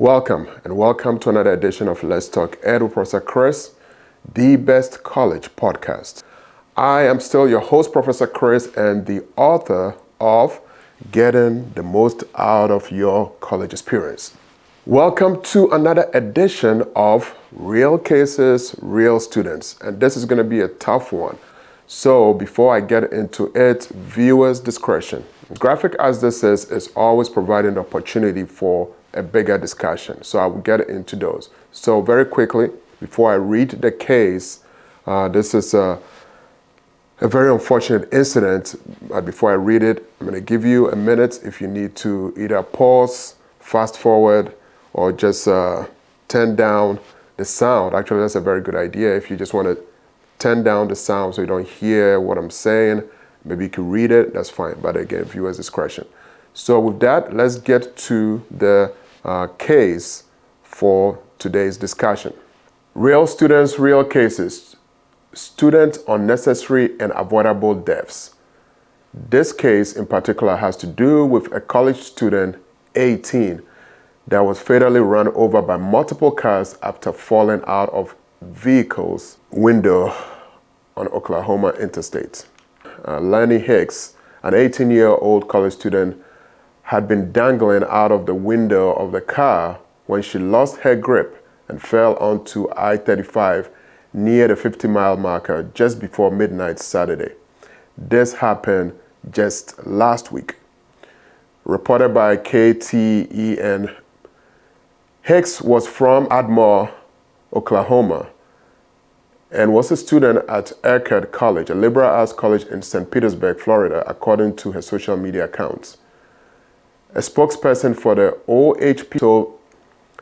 Welcome and welcome to another edition of Let's Talk Ed with Professor Chris, the best college podcast. I am still your host, Professor Chris, and the author of Getting the Most Out of Your College Experience. Welcome to another edition of Real Cases, Real Students, and this is going to be a tough one. So before I get into it, viewers' discretion. Graphic as this is always providing the opportunity for a bigger discussion. So I will get into those. So very quickly, before I read the case, this is a very unfortunate incident. Before I read it, I'm going to give you a minute if you need to either pause, fast forward, or just turn down the sound. Actually, that's a very good idea. If you just want to turn down the sound so you don't hear what I'm saying, maybe you can read it, that's fine. But again, viewers' discretion. So with that, let's get to the case for today's discussion. Real students, real cases. Student unnecessary and avoidable deaths. This case in particular has to do with a college student, 18, that was fatally run over by multiple cars after falling out of vehicle's window on Oklahoma interstate. Lenny Hicks, an 18-year-old college student, had been dangling out of the window of the car when she lost her grip and fell onto I-35 near the 50-mile marker just before midnight Saturday. This happened just last week. Reported by KTEN, Hicks was from Ardmore, Oklahoma, and was a student at Urquhart College, a liberal arts college in St. Petersburg, Florida, according to her social media accounts. A spokesperson for the OHP told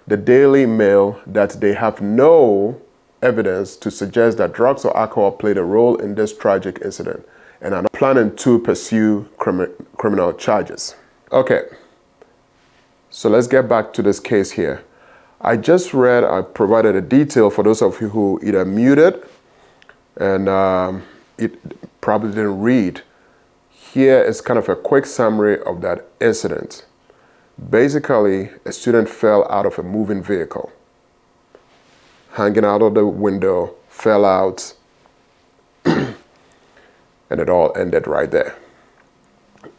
the Daily Mail that they have no evidence to suggest that drugs or alcohol played a role in this tragic incident and are not planning to pursue criminal charges. Okay, so let's get back to this case here. I provided a detail for those of you who either muted and it probably didn't read. Here is kind of a quick summary of that incident. Basically, a student fell out of a moving vehicle, hanging out of the window, fell out, and it all ended right there.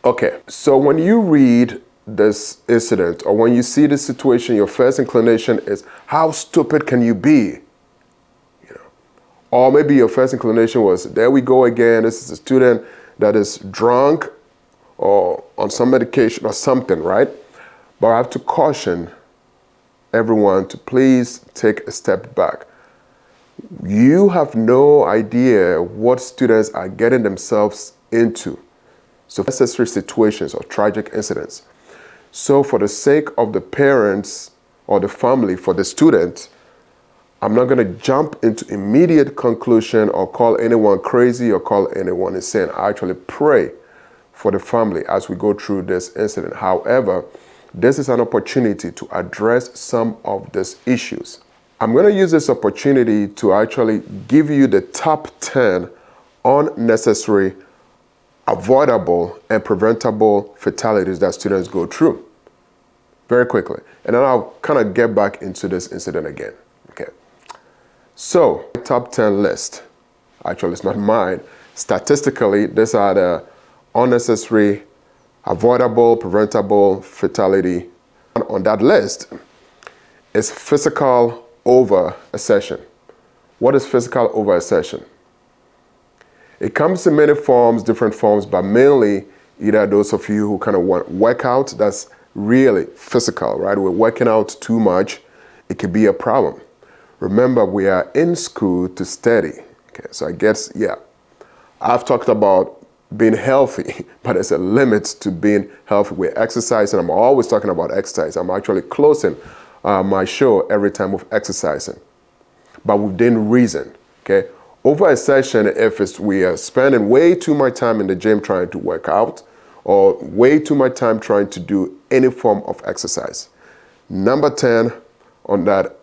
Okay, so when you read this incident or when you see this situation, your first inclination is, how stupid can you be? Or maybe your first inclination was, there we go again, this is a student that is drunk or on some medication or something, right? But I have to caution everyone to please take a step back. You have no idea what students are getting themselves into. So unnecessary situations or tragic incidents. So for the sake of the parents or the family for the student, I'm not going to jump into immediate conclusion or call anyone crazy or call anyone insane. I actually pray for the family as we go through this incident. However, this is an opportunity to address some of these issues. I'm going to use this opportunity to actually give you the top 10 unnecessary, avoidable, and preventable fatalities that students go through. Very quickly. And then I'll kind of get back into this incident again. Okay. So, top 10 list. Actually, it's not mine. Statistically, these are the unnecessary, avoidable, preventable fatality. On that list is physical over-assertion. What is physical over-assertion? It comes in many forms, different forms, but mainly either those of you who kind of want workout, that's really physical, right? We're working out too much, it could be a problem. Remember, we are in school to study. Okay, so I guess, I've talked about being healthy, but there's a limit to being healthy. We're exercising. I'm always talking about exercise. I'm actually closing my show every time with exercising, but within reason. Okay, over-assertion, if we are spending way too much time in the gym trying to work out, or way too much time trying to do any form of exercise. Number 10 on that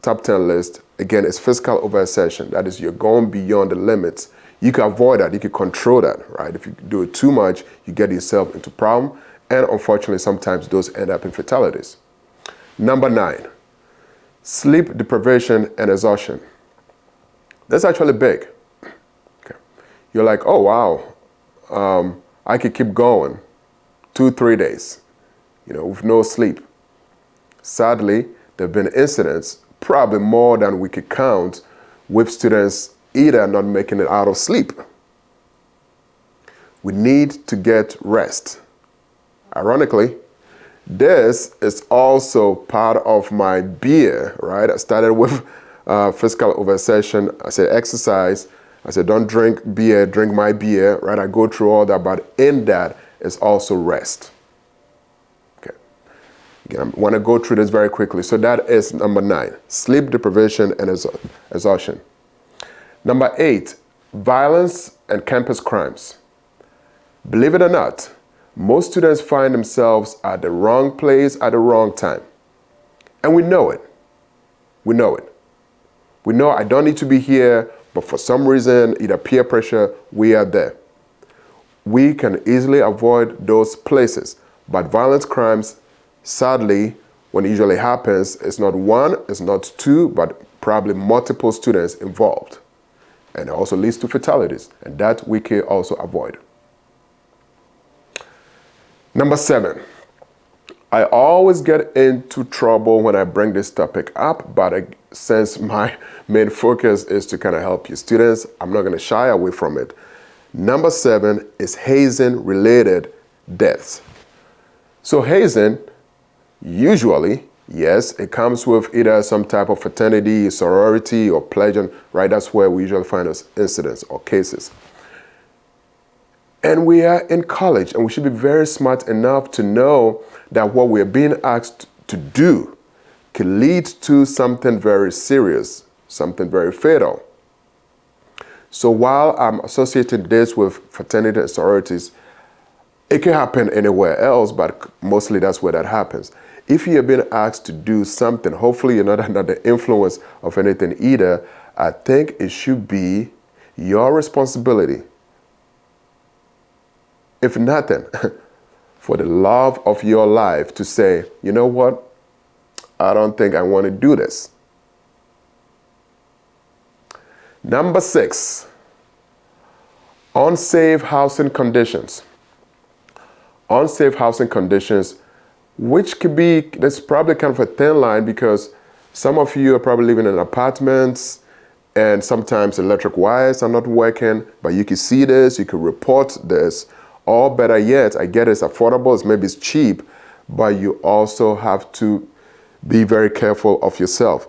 top 10 list, again, is physical over-assertion. That is, you're going beyond the limits. You can avoid that, you can control that, right? If you do it too much, you get yourself into problem, and unfortunately, sometimes those end up in fatalities. Number 9, sleep deprivation and exhaustion. That's actually big. Okay. You're like, oh wow, I could keep going 2-3 days, with no sleep. Sadly, there have been incidents, probably more than we could count, with students either not making it out of sleep. We need to get rest. Ironically, this is also part of my beer, right? I started with physical oversession. I said exercise. I said don't drink beer, drink my beer, right? I go through all that, but in that is also rest. Okay. Again, I want to go through this very quickly. So that is number 9, sleep deprivation and exhaustion. Number 8, violence and campus crimes. Believe it or not, most students find themselves at the wrong place at the wrong time. And we know it. We know it. We know I don't need to be here, but for some reason, either peer pressure, we are there. We can easily avoid those places. But violence crimes, sadly, when it usually happens, it's not 1, it's not 2, but probably multiple students involved. And it also leads to fatalities. And that we can also avoid. Number 7, I always get into trouble when I bring this topic up, but since my main focus is to kind of help you students, I'm not going to shy away from it. Number 7 is hazing-related deaths. So hazing, usually, yes, it comes with either some type of fraternity, sorority, or pledging, right? That's where we usually find those incidents or cases. And we are in college, and we should be very smart enough to know that what we're being asked to do can lead to something very serious, something very fatal. So while I'm associating this with fraternity and sororities, it can happen anywhere else, but mostly that's where that happens. If you're being asked to do something, hopefully you're not under the influence of anything either, I think it should be your responsibility, if nothing, for the love of your life to say, you know what, I don't think I want to do this. Number 6, unsafe housing conditions. Unsafe housing conditions, which could be, there's probably kind of a thin line because some of you are probably living in apartments and sometimes electric wires are not working, but you can see this, you can report this. Or better yet, I get it's affordable, maybe it's cheap, but you also have to be very careful of yourself.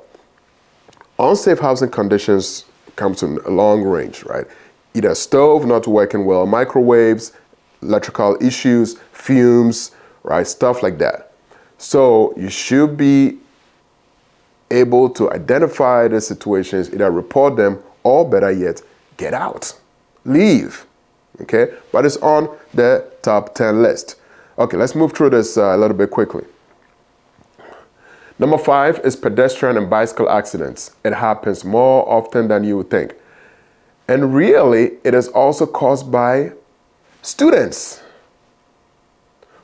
Unsafe housing conditions come to a long range, right? Either stove not working well, microwaves, electrical issues, fumes, right? Stuff like that. So you should be able to identify the situations, either report them, or better yet, get out, leave. Okay, but it's on the top 10 list. Okay, let's move through this a little bit quickly. Number 5 is pedestrian and bicycle accidents. It happens more often than you would think. And really, it is also caused by students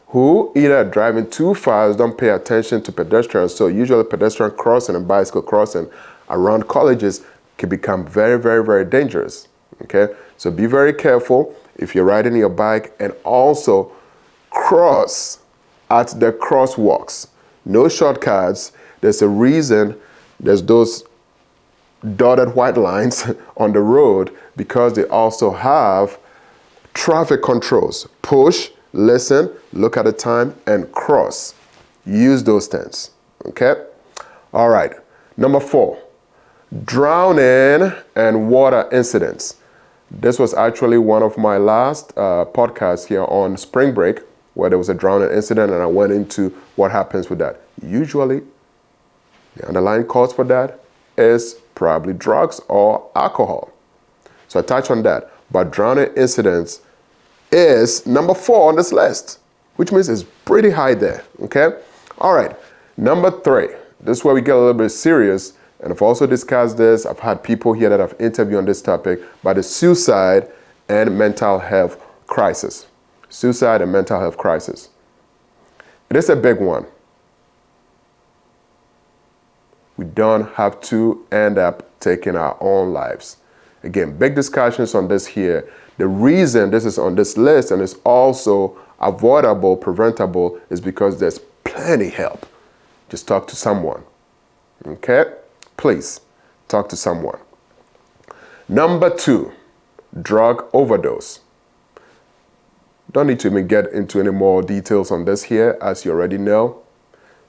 who either are driving too fast, don't pay attention to pedestrians. So usually pedestrian crossing and bicycle crossing around colleges can become very, very, very dangerous. Okay, so be very careful if you're riding your bike, and also cross at the crosswalks. No shortcuts. There's a reason there's those dotted white lines on the road, because they also have traffic controls. Push, listen, look at the time, and cross. Use those things. Okay? All right. Number 4, drowning and water incidents. This was actually one of my last podcasts here on spring break, where there was a drowning incident, and I went into what happens with that. Usually, the underlying cause for that is probably drugs or alcohol. So I touched on that. But drowning incidents is number 4 on this list, which means it's pretty high there. Okay? All right. Number 3. This is where we get a little bit serious. And I've also discussed this. I've had people here that I've interviewed on this topic, but the suicide and mental health crisis. Suicide and mental health crisis. It is a big one. we don't have to end up taking our own lives. Again, big discussions on this here. The reason this is on this list and is also avoidable, preventable, is because there's plenty help. Just talk to someone. Okay? Please, talk to someone. Number 2, drug overdose. Don't need to even get into any more details on this here, as you already know.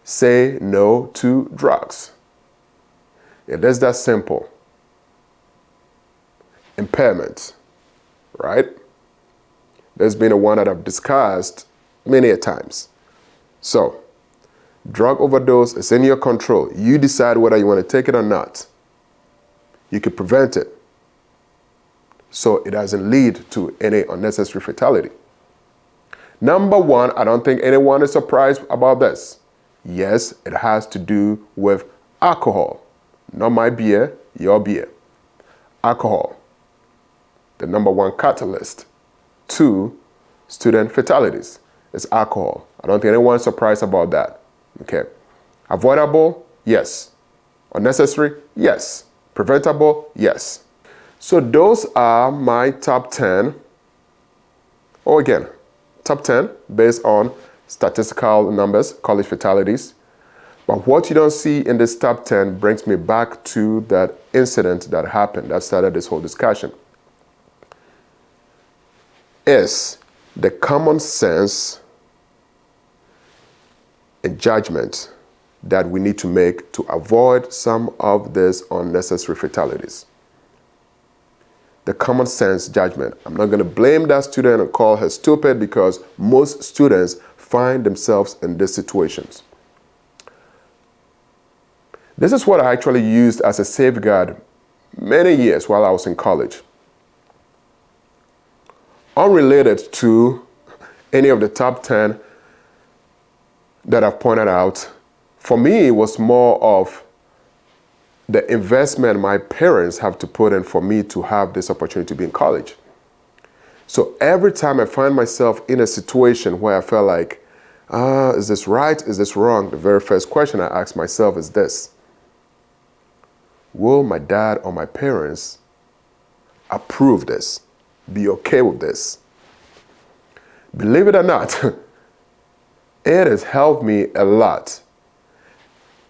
Say no to drugs. It is that simple. Impairment, right? There's been a one that I've discussed many a times. So, drug overdose is in your control. You decide whether you want to take it or not. You can prevent it, so it doesn't lead to any unnecessary fatality. Number 1, I don't think anyone is surprised about this. Yes, it has to do with alcohol. Not my beer, your beer. Alcohol, the number 1 catalyst to student fatalities is alcohol. I don't think anyone's surprised about that. Okay. Avoidable? Yes. Unnecessary? Yes. Preventable? Yes. So those are my top 10. Oh, again, top 10 based on statistical numbers, college fatalities. But what you don't see in this top 10 brings me back to that incident that happened that started this whole discussion. Is the common sense and judgment that we need to make to avoid some of these unnecessary fatalities. The common sense judgment. I'm not going to blame that student and call her stupid, because most students find themselves in these situations. This is what I actually used as a safeguard many years while I was in college. Unrelated to any of the top 10 that I've pointed out, for me, it was more of the investment my parents have to put in for me to have this opportunity to be in college. So every time I find myself in a situation where I felt like, is this right? Is this wrong? The very first question I ask myself is this: will my dad or my parents approve this? Be okay with this? Believe it or not, it has helped me a lot.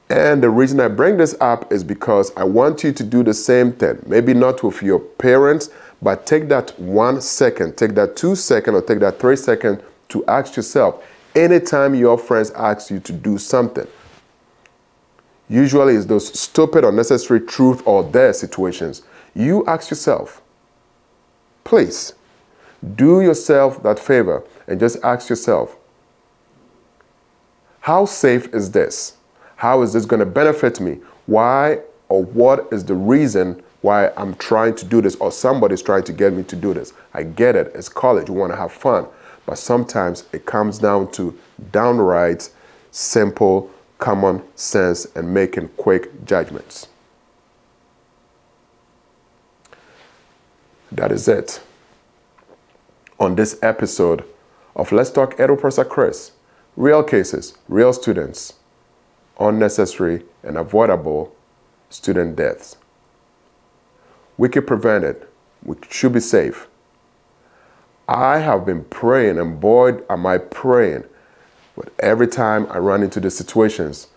And the reason I bring this up is because I want you to do the same thing. Maybe not with your parents, but take that 1 second, take that 2 seconds, or take that 3 seconds to ask yourself, anytime your friends ask you to do something, usually it's those stupid, unnecessary truth or dare situations, you ask yourself, please, do yourself that favor and just ask yourself, how safe is this? How is this going to benefit me? Why or what is the reason why I'm trying to do this, or somebody's trying to get me to do this? I get it. It's college. You want to have fun. But sometimes it comes down to downright simple common sense and making quick judgments. That is it on this episode of Let's Talk Edu Professor Chris. Real cases, real students, unnecessary and avoidable student deaths. We can prevent it. We should be safe. I have been praying, and boy, am I praying, but every time I run into these situations,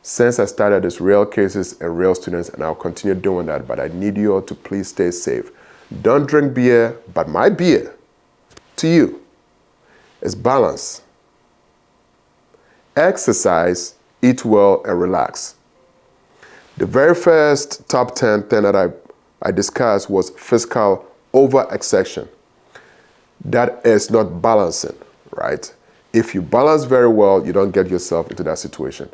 since I started these real cases and real students, and I'll continue doing that, but I need you all to please stay safe. Don't drink beer, but my beer to you is balance. Exercise, eat well, and relax. The very first top 10 thing that I discussed was physical overexertion. That is not balancing, right? If you balance very well, you don't get yourself into that situation.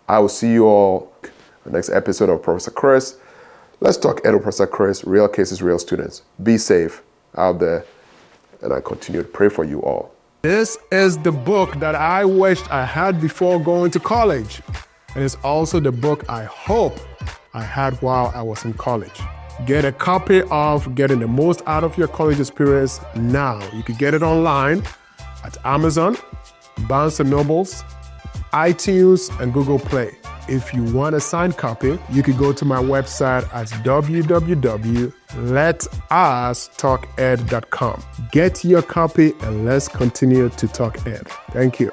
I will see you all in the next episode of Professor Chris. Let's talk Edu Professor Chris, real cases, real students. Be safe out there, and I continue to pray for you all. This is the book that I wished I had before going to college. And it's also the book I hope I had while I was in college. Get a copy of Getting the Most Out of Your College Experience now. You can get it online at Amazon, Barnes & Nobles, iTunes, and Google Play. If you want a signed copy, you can go to my website at www.letustalked.com. Get your copy and let's continue to talk ed. Thank you.